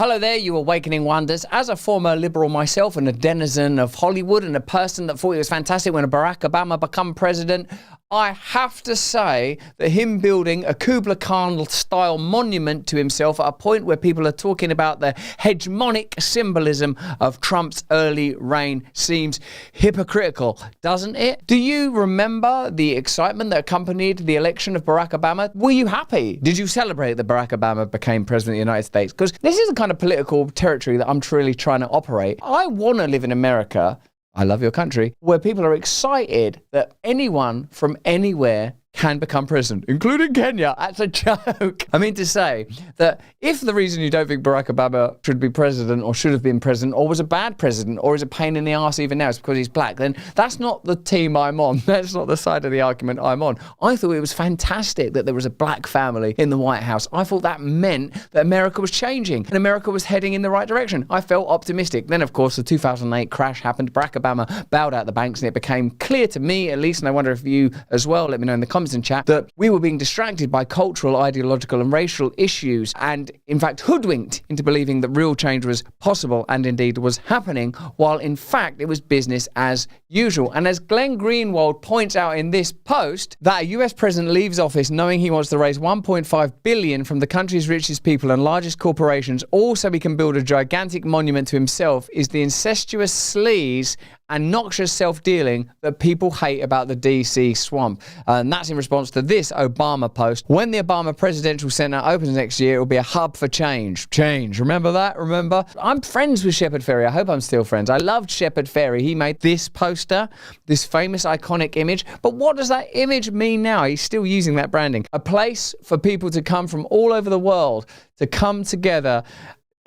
Hello there, you awakening wonders. As a former liberal myself and a denizen of Hollywood and a person that thought it was fantastic when Barack Obama became president, I have to say that him building a Kubla Khan-style monument to himself at a point where people are talking about the hegemonic symbolism of Trump's early reign seems hypocritical, doesn't it? Do you remember the excitement that accompanied the election of Barack Obama? Were you happy? Did you celebrate that Barack Obama became president of the United States? Because this is the kind of political territory that I'm truly trying to operate. I want to live in America, I love your country, where people are excited that anyone from anywhere can become president, including Kenya. That's a joke. I mean to say that if the reason you don't think Barack Obama should be president or should have been president or was a bad president or is a pain in the arse even now is because he's black, then that's not the team I'm on. That's not the side of the argument I'm on. I thought it was fantastic that there was a black family in the White House. I thought that meant that America was changing and America was heading in the right direction. I felt optimistic. Then, of course, the 2008 crash happened. Barack Obama bailed out the banks and it became clear to me, at least, and I wonder if you as well, let me know in the comments and chat, that we were being distracted by cultural, ideological and racial issues and in fact hoodwinked into believing that real change was possible and indeed was happening, while in fact it was business as usual. And as Glenn Greenwald points out in this post, that a US president leaves office knowing he wants to raise 1.5 billion from the country's richest people and largest corporations all so he can build a gigantic monument to himself is the incestuous sleaze and noxious self-dealing that people hate about the DC swamp. And that's in response to this Obama post. When the Obama Presidential Center opens next year, it will be a hub for change. Change. Remember that? Remember? I'm friends with Shepard Fairey. I hope I'm still friends. I loved Shepard Fairey. He made this poster, this famous iconic image. But what does that image mean now? He's still using that branding. A place for people to come from all over the world to come together,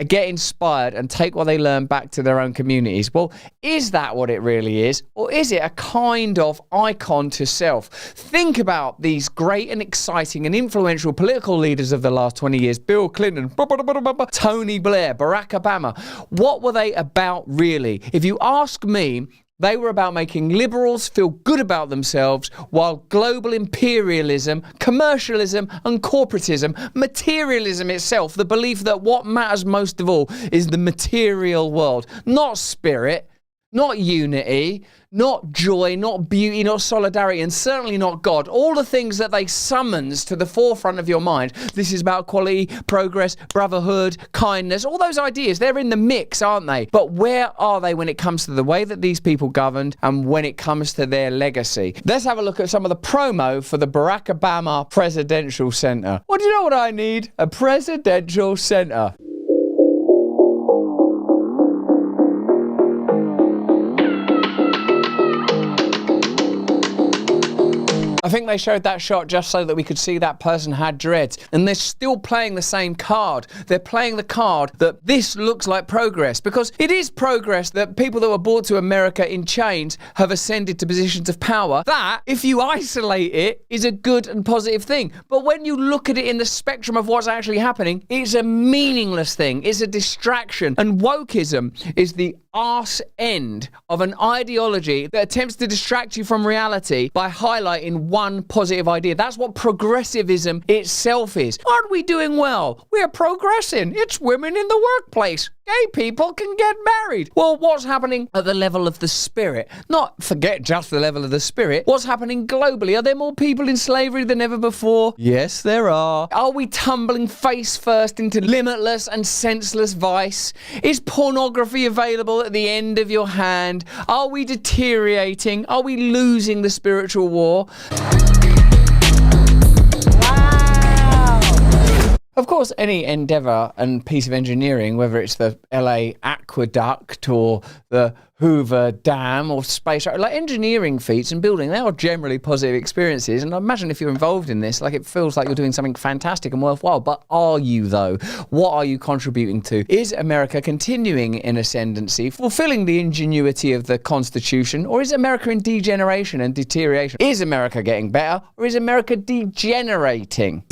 get inspired and take what they learn back to their own communities. Well, is that what it really is? Or is it a kind of icon to self? Think about these great and exciting and influential political leaders of the last 20 years. Bill Clinton, Tony Blair, Barack Obama. What were they about really? If you ask me, they were about making liberals feel good about themselves while global imperialism, commercialism and corporatism, materialism itself, the belief that what matters most of all is the material world, not spirit, not unity, not joy, not beauty, not solidarity, and certainly not God. All the things that they summons to the forefront of your mind. This is about equality, progress, brotherhood, kindness. All those ideas, they're in the mix, aren't they? But where are they when it comes to the way that these people governed and when it comes to their legacy? Let's have a look at some of the promo for the Barack Obama Presidential Center. Well, do you know what I need? A presidential center. I think they showed that shot just so that we could see that person had dreads. And they're still playing the same card. They're playing the card that this looks like progress. Because it is progress that people that were brought to America in chains have ascended to positions of power. That, if you isolate it, is a good and positive thing. But when you look at it in the spectrum of what's actually happening, it's a meaningless thing. It's a distraction. And wokeism is the arse end of an ideology that attempts to distract you from reality by highlighting one positive idea. That's what progressivism itself is. Aren't we doing well? We're progressing. It's women in the workplace. Gay people can get married. Well, what's happening at the level of the spirit? Not forget just the level of the spirit. What's happening globally? Are there more people in slavery than ever before? Yes, there are. Are we tumbling face first into limitless and senseless vice? Is pornography available at the end of your hand? Are we deteriorating? Are we losing the spiritual war? Of course, any endeavour and piece of engineering, whether it's the LA aqueduct or the Hoover Dam or space, like engineering feats and building, they are generally positive experiences. And I imagine if you're involved in this, like it feels like you're doing something fantastic and worthwhile. But are you though? What are you contributing to? Is America continuing in ascendancy, fulfilling the ingenuity of the Constitution, or is America in degeneration and deterioration? Is America getting better, or is America degenerating?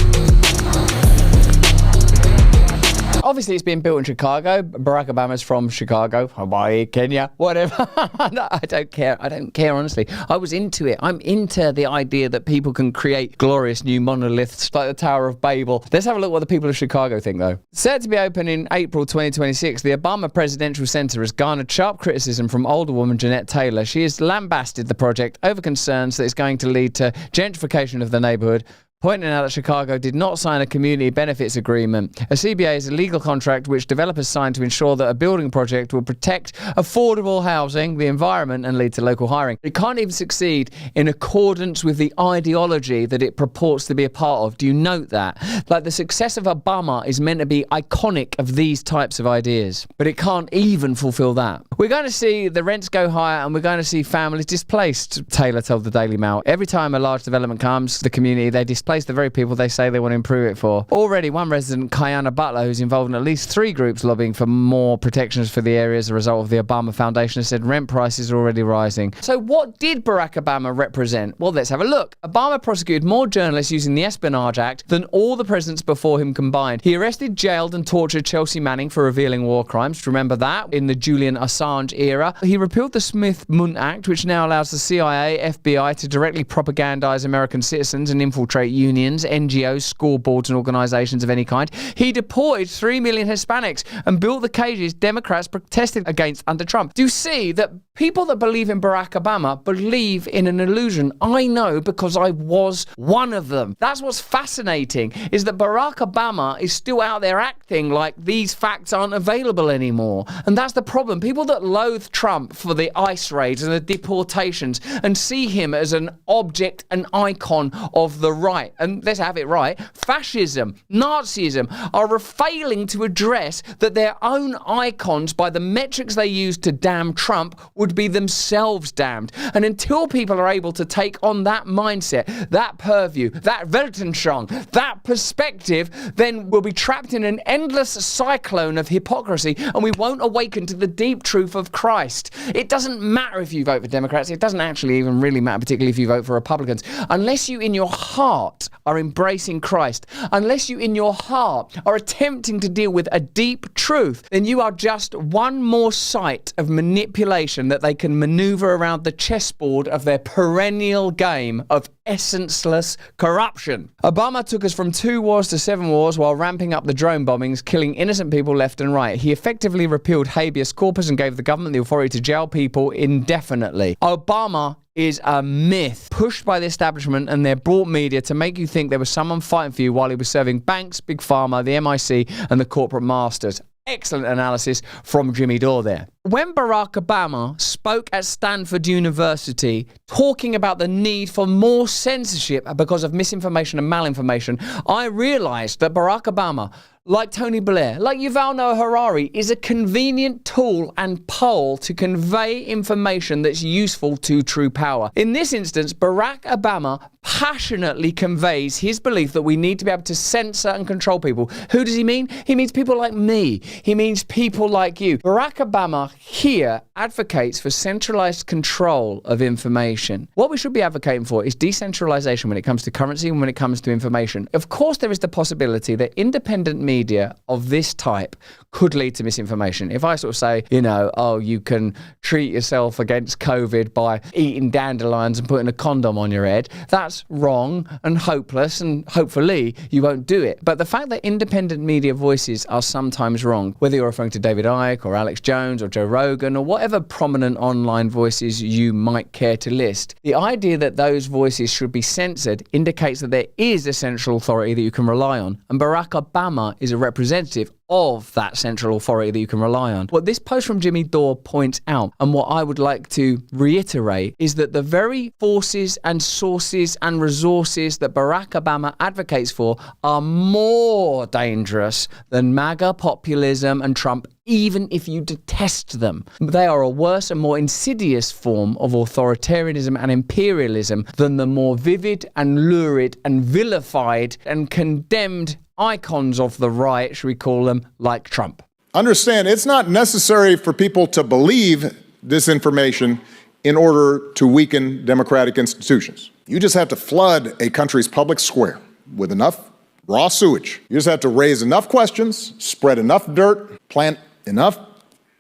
Obviously, it's being built in Chicago. Barack Obama's from Chicago, Hawaii, Kenya, whatever. No, I don't care. I don't care, honestly. I was into it. I'm into the idea that people can create glorious new monoliths like the Tower of Babel. Let's have a look what the people of Chicago think, though. Set to be open in April 2026, the Obama Presidential Center has garnered sharp criticism from Alderwoman Jeanette Taylor. She has lambasted the project over concerns that it's going to lead to gentrification of the neighborhood, pointing out that Chicago did not sign a community benefits agreement. A CBA is a legal contract which developers sign to ensure that a building project will protect affordable housing, the environment, and lead to local hiring. It can't even succeed in accordance with the ideology that it purports to be a part of. Do you note that? Like, the success of Obama is meant to be iconic of these types of ideas, but it can't even fulfill that. We're going to see the rents go higher and we're going to see families displaced, Taylor told the Daily Mail. Every time a large development comes to the community, they displace the very people they say they want to improve it for. Already, one resident, Kayana Butler, who's involved in at least 3 groups lobbying for more protections for the area as a result of the Obama Foundation, has said rent prices are already rising. So what did Barack Obama represent? Well, let's have a look. Obama prosecuted more journalists using the Espionage Act than all the presidents before him combined. He arrested, jailed and tortured Chelsea Manning for revealing war crimes. Remember that? In the Julian Assange era. He repealed the Smith-Mundt Act, which now allows the CIA, FBI to directly propagandize American citizens and infiltrate unions, NGOs, school boards and organizations of any kind. He deported 3 million Hispanics and built the cages Democrats protested against under Trump. Do you see that people that believe in Barack Obama believe in an illusion? I know, because I was one of them. That's what's fascinating, is that Barack Obama is still out there acting like these facts aren't available anymore. And that's the problem. People that loathe Trump for the ICE raids and the deportations and see him as an object, an icon of the right. And let's have it right, fascism, Nazism are failing to address that their own icons, by the metrics they use to damn Trump, would be themselves damned. And until people are able to take on that mindset, that purview, that Weltanschauung, that perspective, then we'll be trapped in an endless cyclone of hypocrisy and we won't awaken to the deep truth of Christ. It doesn't matter if you vote for Democrats. It doesn't actually even really matter, particularly if you vote for Republicans, unless you in your heart are embracing Christ, unless you in your heart are attempting to deal with a deep truth, then you are just one more site of manipulation that they can maneuver around the chessboard of their perennial game of essenceless corruption. Obama took us from 2 wars to 7 wars while ramping up the drone bombings, killing innocent people left and right. He effectively repealed habeas corpus and gave the government the authority to jail people indefinitely. Obama is a myth pushed by the establishment and their bought media to make you think there was someone fighting for you while he was serving banks, Big Pharma, the MI6 and the corporate masters. Excellent analysis from Jimmy Dore there. When Barack Obama spoke at Stanford University talking about the need for more censorship because of misinformation and malinformation, I realized that Barack Obama, like Tony Blair, like Yuval Noah Harari, is a convenient tool and pole to convey information that's useful to true power. In this instance, Barack Obama passionately conveys his belief that we need to be able to censor and control people. Who does he mean? He means people like me. He means people like you. Barack Obama here advocates for centralized control of information. What we should be advocating for is decentralization when it comes to currency and when it comes to information. Of course, there is the possibility that independent media of this type could lead to misinformation. If I sort of say, oh, you can treat yourself against COVID by eating dandelions and putting a condom on your head, that's wrong and hopeless, and hopefully you won't do it. But the fact that independent media voices are sometimes wrong, whether you're referring to David Icke or Alex Jones or Joe Rogan or whatever prominent online voices you might care to list, the idea that those voices should be censored indicates that there is a central authority that you can rely on. And Barack Obama is a representative of that central authority that you can rely on. What this post from Jimmy Dore points out, and what I would like to reiterate, is that the very forces and sources and resources that Barack Obama advocates for are more dangerous than MAGA populism and Trump, even if you detest them. They are a worse and more insidious form of authoritarianism and imperialism than the more vivid and lurid and vilified and condemned icons of the right, should we call them, like Trump. Understand, it's not necessary for people to believe disinformation in order to weaken democratic institutions. You just have to flood a country's public square with enough Raw sewage. You just have to raise enough questions, spread enough dirt, plant enough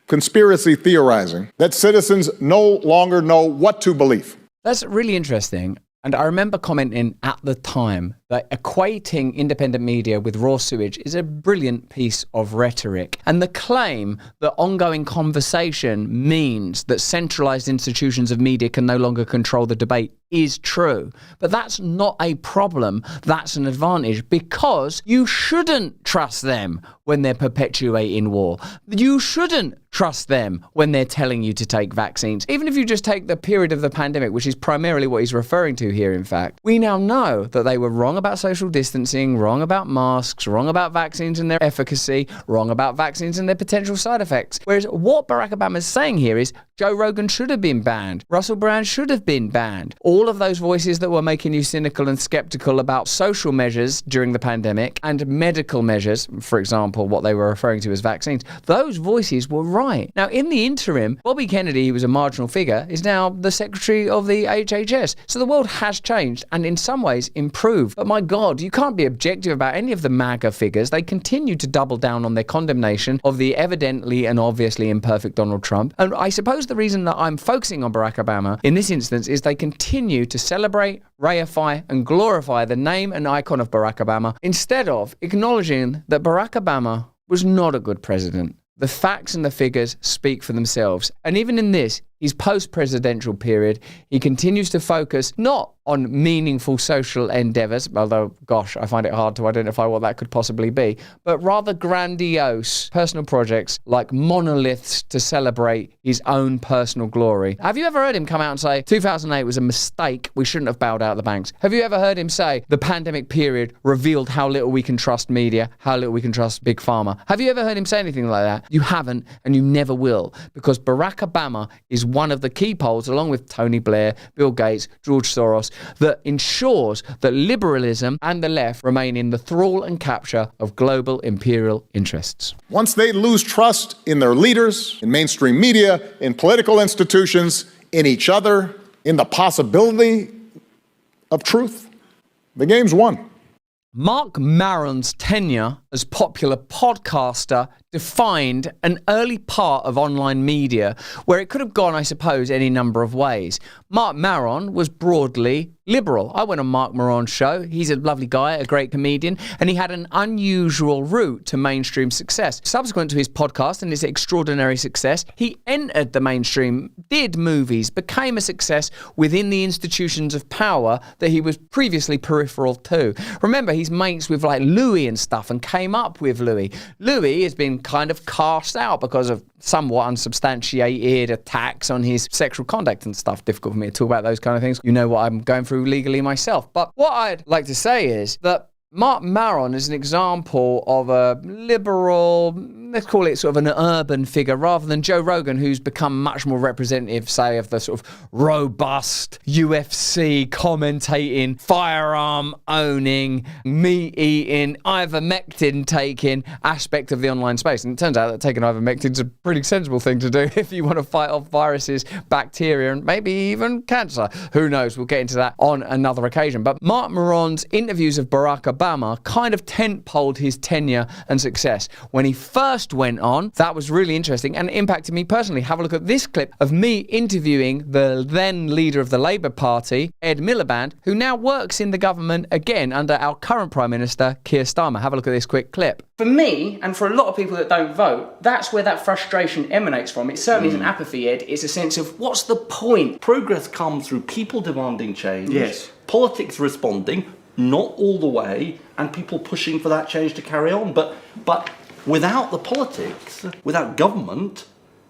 conspiracy theorizing that citizens no longer know what to believe. That's really interesting. And I remember commenting at the time that equating independent media with raw sewage is a brilliant piece of rhetoric. And the claim that ongoing conversation means that centralized institutions of media can no longer control the debate is true. But that's not a problem. That's an advantage, because you shouldn't trust them when they're perpetuating war. You shouldn't trust them when they're telling you to take vaccines. Even if you just take the period of the pandemic, which is primarily what he's referring to here, in fact, we now know that they were wrong about social distancing, wrong about masks, wrong about vaccines and their efficacy, wrong about vaccines and their potential side effects. Whereas what Barack Obama is saying here is Joe Rogan should have been banned. Russell Brand should have been banned. All of those voices that were making you cynical and skeptical about social measures during the pandemic and medical measures, for example, what they were referring to as vaccines, those voices were right. Now, in the interim, Bobby Kennedy, who was a marginal figure, is now the secretary of the HHS. So the world has changed and in some ways improved. But my God, you can't be objective about any of the MAGA figures. They continue to double down on their condemnation of the evidently and obviously imperfect Donald Trump. And I suppose the reason that I'm focusing on Barack Obama in this instance is they continue to celebrate, reify, and glorify the name and icon of Barack Obama instead of acknowledging that Barack Obama was not a good president. The facts and the figures speak for themselves. And even in this, his post-presidential period, he continues to focus not on meaningful social endeavors, although, gosh, I find it hard to identify what that could possibly be, but rather grandiose personal projects like monoliths to celebrate his own personal glory. Have you ever heard him come out and say, 2008 was a mistake, we shouldn't have bailed out the banks? Have you ever heard him say, the pandemic period revealed how little we can trust media, how little we can trust Big Pharma? Have you ever heard him say anything like that? You haven't, and you never will, because Barack Obama is one of the key poles, along with Tony Blair, Bill Gates, George Soros, that ensures that liberalism and the left remain in the thrall and capture of global imperial interests. Once they lose trust in their leaders, in mainstream media, in political institutions, in each other, in the possibility of truth, the game's won. Mark Maron's tenure as popular podcaster defined an early part of online media where it could have gone, I suppose, any number of ways. Mark Maron was broadly liberal. I went on Mark Maron's show. He's a lovely guy, a great comedian, and he had an unusual route to mainstream success. Subsequent to his podcast and his extraordinary success, he entered the mainstream, did movies, became a success within the institutions of power that he was previously peripheral to. Remember, he's mates with like Louis and stuff and came up with Louis. Louis has been kind of cast out because of somewhat unsubstantiated attacks on his sexual conduct and stuff. Difficult for me to talk about those kind of things. You know what I'm going through legally myself. But what I'd like to say is that Mark Maron is an example of a liberal, let's call it sort of an urban figure, rather than Joe Rogan, who's become much more representative, say, of the sort of robust UFC commentating, firearm owning, meat eating, ivermectin taking aspect of the online space. And it turns out that taking ivermectin is a pretty sensible thing to do if you want to fight off viruses, bacteria, and maybe even cancer. Who knows? We'll get into that on another occasion. But Mark Maron's interviews of Barack Obama kind of tent-poled his tenure and success. When he first went on, that was really interesting and impacted me personally. Have a look at this clip of me interviewing the then leader of the Labour Party, Ed Miliband, who now works in the government again under our current Prime Minister, Keir Starmer. Have a look at this quick clip. For me, and for a lot of people that don't vote, that's where that frustration emanates from. It certainly isn't apathy, Ed. It's a sense of, what's the point? Progress comes through people demanding change, Yes. politics responding, not all the way, and people pushing for that change to carry on. But without the politics, without government,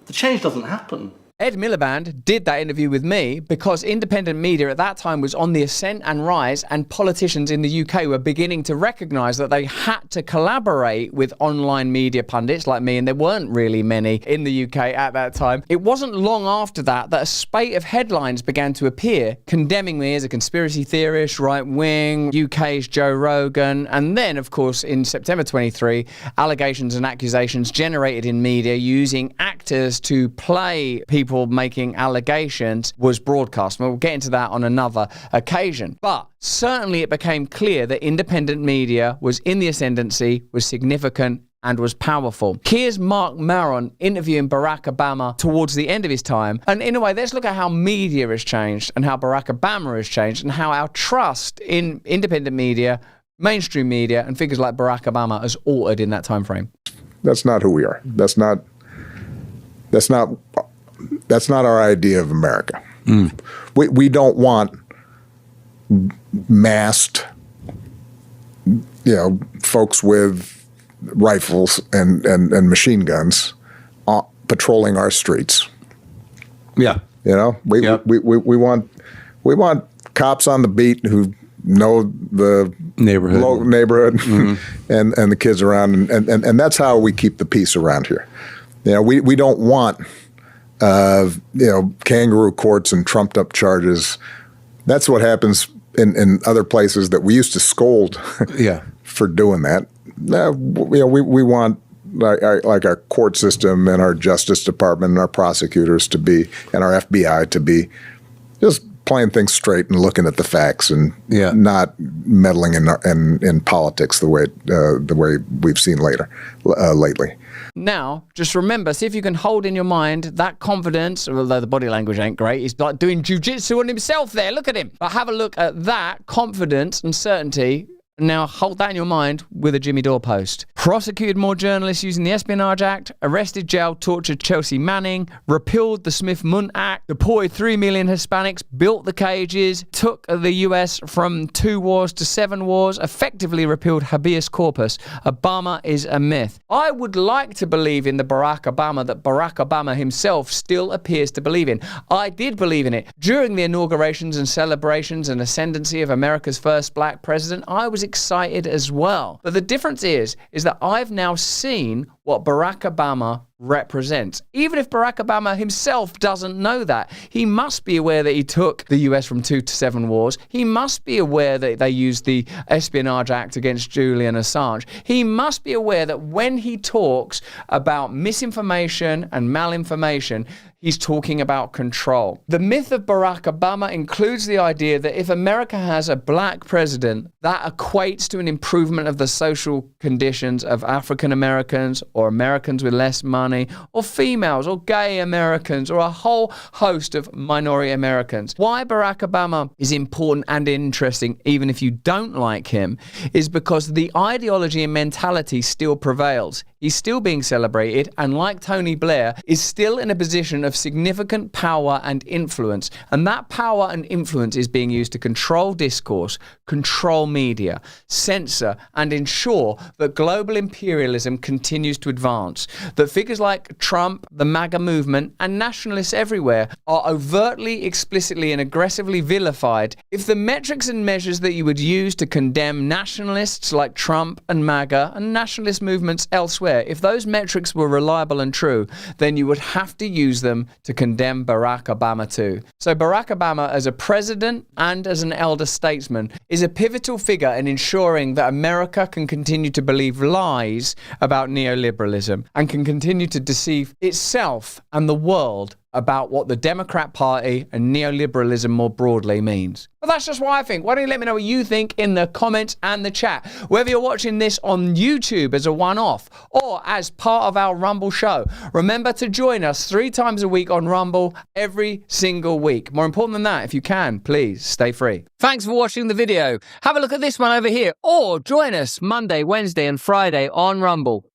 the change doesn't happen. Ed Miliband did that interview with me because independent media at that time was on the ascent and rise, and politicians in the UK were beginning to recognise that they had to collaborate with online media pundits like me, and there weren't really many in the UK at that time. It wasn't long after that a spate of headlines began to appear condemning me as a conspiracy theorist, right-wing, UK's Joe Rogan, and then, of course, in September 23, allegations and accusations generated in media using actors to play people making allegations was broadcast. We'll get into that on another occasion. But certainly it became clear that independent media was in the ascendancy, was significant, and was powerful. Here's Mark Maron interviewing Barack Obama towards the end of his time. And in a way, let's look at how media has changed and how Barack Obama has changed and how our trust in independent media, mainstream media, and figures like Barack Obama has altered in that time frame. That's not who we are. That's not our idea of America. We don't want masked, folks with rifles and machine guns patrolling our streets. Yeah. We want cops on the beat who know the neighborhood and the kids around, and that's how we keep the peace around here. We don't want kangaroo courts and trumped up charges. That's what happens in other places that we used to scold for doing that. We want like our court system and our Justice Department and our prosecutors to be, and our FBI to be, just playing things straight and looking at the facts and not meddling in politics the way we've seen lately. Now, just remember, see if you can hold in your mind that confidence, although the body language ain't great. He's like doing jujitsu on himself there. Look at him. But have a look at that confidence and certainty. Now hold that in your mind with a Jimmy Dore post. Prosecuted more journalists using the Espionage Act, arrested, jailed, tortured Chelsea Manning, repealed the Smith-Mundt Act, deported 3 million Hispanics, built the cages, took the US from 2 wars to 7 wars, effectively repealed habeas corpus. Obama is a myth. I would like to believe in the Barack Obama that Barack Obama himself still appears to believe in. I did believe in it. During the inaugurations and celebrations and ascendancy of America's first black president, I was excited as well. But the difference is that I've now seen what Barack Obama represents. Even if Barack Obama himself doesn't know that, he must be aware that he took the US from 2 to 7 wars. He must be aware that they used the Espionage Act against Julian Assange. He must be aware that when he talks about misinformation and malinformation, he's talking about control. The myth of Barack Obama includes the idea that if America has a black president, that equates to an improvement of the social conditions of African Americans or Americans with less money or females or gay Americans or a whole host of minority Americans. Why Barack Obama is important and interesting, even if you don't like him, is because the ideology and mentality still prevails. He's still being celebrated, and like Tony Blair, is still in a position of significant power and influence. And that power and influence is being used to control discourse, control media, censor, and ensure that global imperialism continues to advance. That figures like Trump, the MAGA movement, and nationalists everywhere are overtly, explicitly, and aggressively vilified. If the metrics and measures that you would use to condemn nationalists like Trump and MAGA and nationalist movements elsewhere, if those metrics were reliable and true, then you would have to use them to condemn Barack Obama too. So Barack Obama, as a president and as an elder statesman, is a pivotal figure in ensuring that America can continue to believe lies about neoliberalism and can continue to deceive itself and the world about what the Democrat Party and neoliberalism more broadly means. But that's just what I think. Why don't you let me know what you think in the comments and the chat? Whether you're watching this on YouTube as a one-off or as part of our Rumble show, remember to join us 3 times a week on Rumble every single week. More important than that, if you can, please stay free. Thanks for watching the video. Have a look at this one over here or join us Monday, Wednesday and Friday on Rumble.